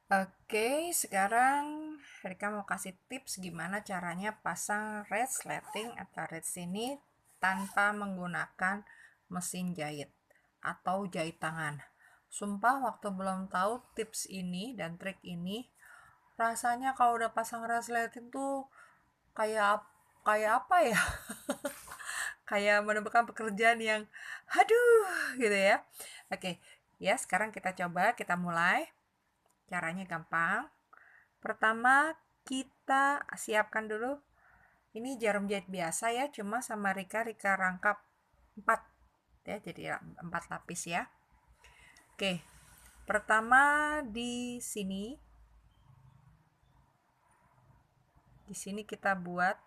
Oke, sekarang Rika mau kasih tips gimana caranya pasang resleting atau red sini tanpa menggunakan mesin jahit atau jahit tangan. Sumpah waktu belum tahu tips ini dan trik ini, rasanya kalau udah pasang resleting tuh kayak kayak apa ya? Kayak menemukan pekerjaan yang aduh gitu ya. Oke, ya sekarang kita coba, kita mulai. Caranya gampang. Pertama, kita siapkan dulu. Ini jarum jahit biasa ya, cuma sama Rika rangkap 4 ya, jadi 4 lapis ya. Oke, pertama di sini. Di sini kita buat.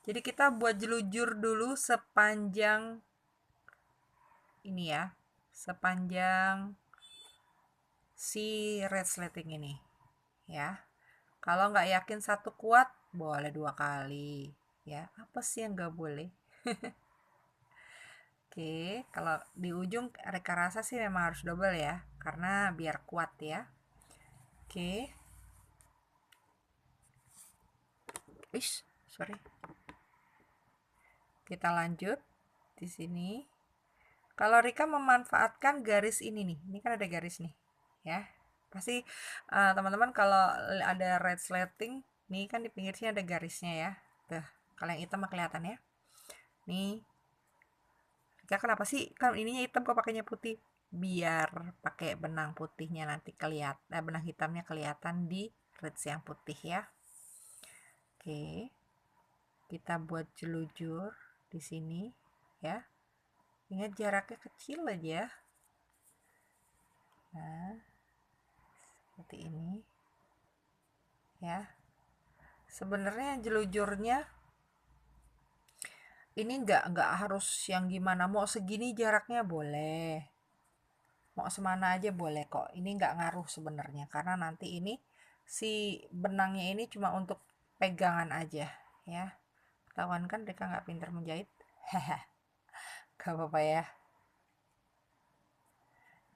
Jadi kita buat jelujur dulu sepanjang ini ya. Sepanjang si red slating ini ya. Kalau nggak yakin satu kuat, boleh 2 kali ya. Apa sih yang nggak boleh? Oke, kalau di ujung Reka rasa sih memang harus double ya, karena biar kuat ya. Oke, sorry. Kita lanjut di sini. Kalau Rika memanfaatkan garis ini nih, ini kan ada garis nih, ya. Pasti teman-teman kalau ada red slating, nih kan di pinggir sini ada garisnya ya. Tuh, kalau yang hitam mah kelihatan ya. Nih, Rika kenapa sih kan ininya hitam kok pakainya putih? Biar pakai benang putihnya nanti kelihatan, benang hitamnya kelihatan di red yang putih ya. Oke, kita buat jelujur di sini ya. Ingat jaraknya kecil aja. Nah, seperti ini ya. Sebenarnya jelujurnya ini nggak harus yang gimana, mau segini jaraknya boleh, mau semana aja boleh kok. Ini nggak ngaruh sebenarnya karena nanti ini si benangnya ini cuma untuk pegangan aja ya. Ketahuan kan mereka nggak pintar menjahit. Haha, gak apa-apa ya.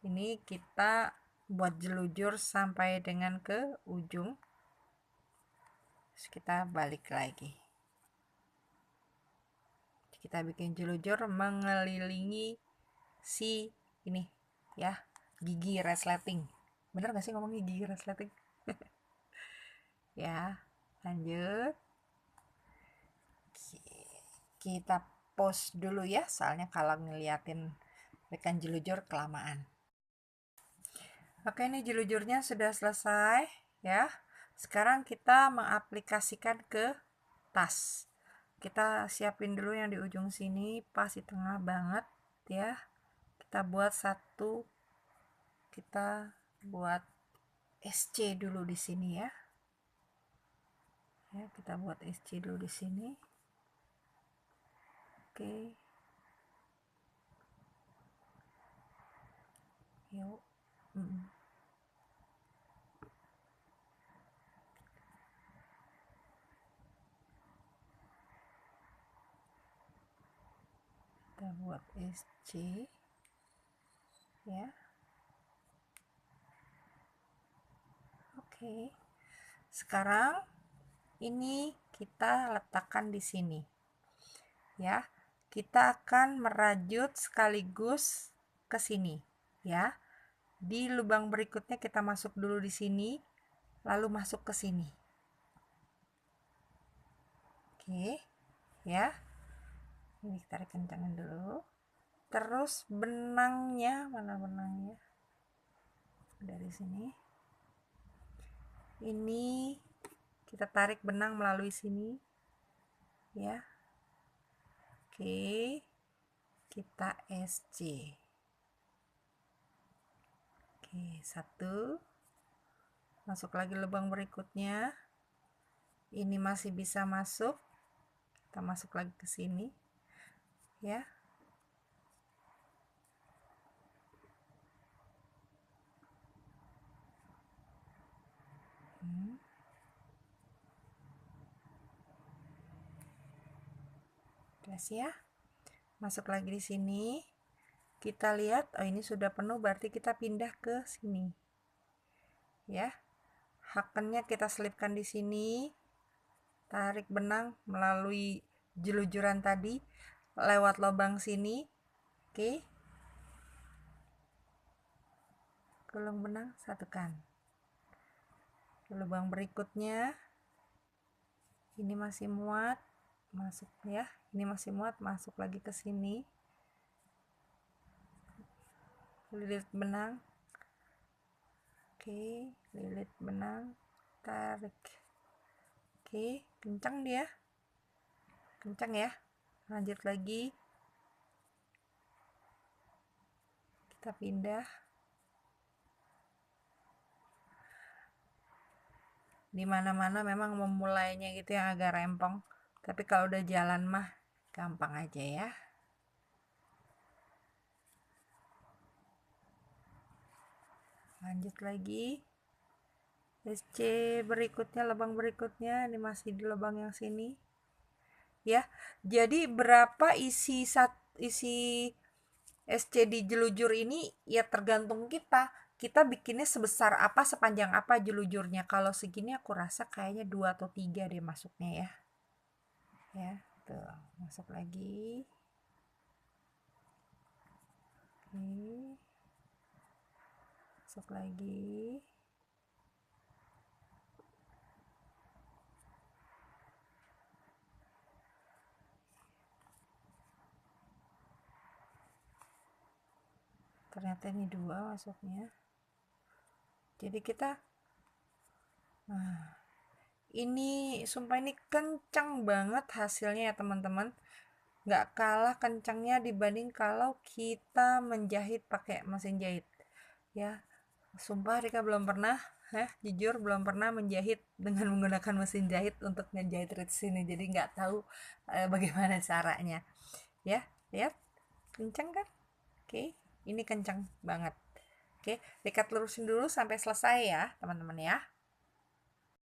Ini kita buat jelujur sampai dengan ke ujung. Terus kita balik lagi. Kita bikin jelujur mengelilingi si ini ya, gigi resleting. Bener gak sih ngomongnya gigi resleting? Ya, lanjut. Kita pause dulu ya, soalnya kalau ngeliatin rekan jelujur kelamaan. Oke, ini jelujurnya sudah selesai ya. Sekarang kita mengaplikasikan ke tas. Kita siapin dulu yang di ujung sini, pas di tengah banget ya. Kita buat satu, kita buat SC dulu di sini ya. Ya, kita buat SC dulu di sini. Oke. Yuk. Kita buat SC ya. Oke. Sekarang ini kita letakkan di sini. Ya. Kita akan merajut sekaligus ke sini, ya. Di lubang berikutnya kita masuk dulu di sini, lalu masuk ke sini. Oke, ya. Ini kita tarik kencangin dulu. Terus benangnya, mana benangnya? Dari sini. Ini kita tarik benang melalui sini, ya. Oke, kita SC. Oke, satu. Masuk lagi lubang berikutnya. Ini masih bisa masuk. Kita masuk lagi ke sini, ya. Gas ya. Masuk lagi di sini. Kita lihat, oh ini sudah penuh, berarti kita pindah ke sini. Ya. hakennya kita selipkan di sini, tarik benang melalui jelujuran tadi lewat lubang sini. Oke, gulung benang, satukan. Lubang berikutnya ini masih muat, masuk ya, ini masih muat, masuk lagi ke sini, lilit benang. Oke, lilit benang, tarik. Oke, kencang dia, kencang ya. Lanjut lagi, kita pindah. Di mana-mana memang memulainya gitu yang agak rempong, tapi kalau udah jalan mah gampang aja ya. Lanjut lagi, SC berikutnya, lubang berikutnya, ini masih di lubang yang sini ya. Jadi berapa isi SC di jelujur ini ya tergantung kita bikinnya sebesar apa, sepanjang apa jelujurnya. Kalau segini aku rasa kayaknya 2 atau 3 deh masuknya ya. Ya, tuh, masuk lagi. Oke. Masuk lagi. Ternyata ini 2 masuknya. Jadi kita ini sumpah ini kencang banget hasilnya ya teman-teman, nggak kalah kencangnya dibanding kalau kita menjahit pakai mesin jahit ya. Sumpah Rika belum pernah, jujur belum pernah menjahit dengan menggunakan mesin jahit untuk ngejahit reeds ini, jadi nggak tahu bagaimana caranya ya. Lihat kencang kan? Oke, ini kencang banget. Oke, Rika lurusin dulu sampai selesai ya teman-teman ya.